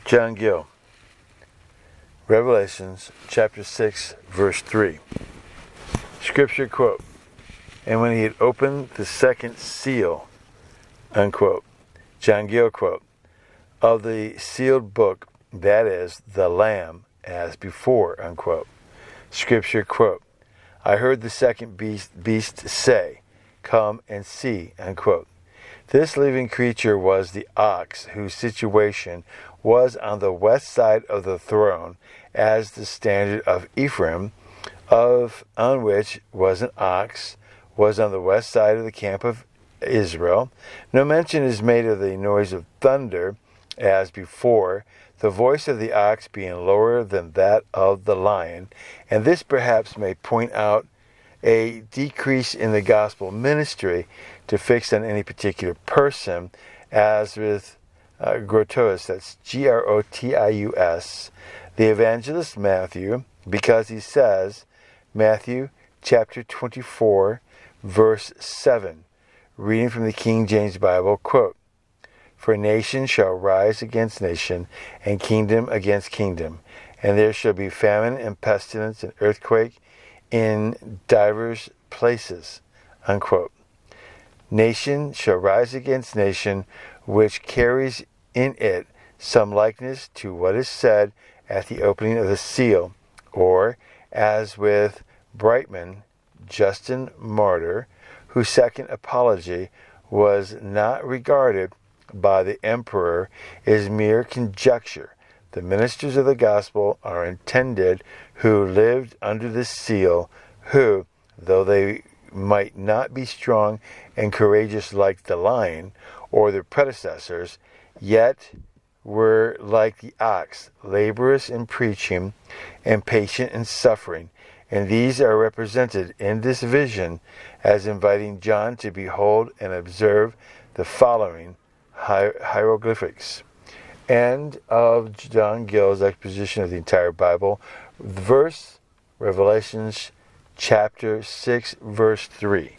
John Gill, Revelations chapter 6, verse 3. Scripture quote, "And when he had opened the second seal," unquote. John Gill quote, "of the sealed book, that is, the Lamb, as before," unquote. Scripture quote, "I heard the second beast say, 'Come and see,'" unquote. This living creature was the ox, whose situation was on the west side of the throne, as the standard of Ephraim, on which was an ox, was on the west side of the camp of Israel. No mention is made of the noise of thunder, as before, the voice of the ox being lower than that of the lion, and this perhaps may point out a decrease in the gospel ministry to fix on any particular person, as with Grotius, that's Grotius, the evangelist Matthew, because he says, Matthew chapter 24, verse 7, reading from the King James Bible, quote, "For nation shall rise against nation, and kingdom against kingdom, and there shall be famine and pestilence and earthquake in divers places," unquote. Nation shall rise against nation, which carries in it some likeness to what is said at the opening of the seal, or as with Brightman, Justin Martyr, whose second apology was not regarded by the emperor, is mere conjecture. The ministers of the gospel are intended who lived under the seal, who, though they might not be strong and courageous like the lion or their predecessors, yet were like the ox, laborious in preaching and patient in suffering. And these are represented in this vision as inviting John to behold and observe the following hieroglyphics. End of John Gill's exposition of the entire Bible. Verse, Revelations chapter 6, verse 3.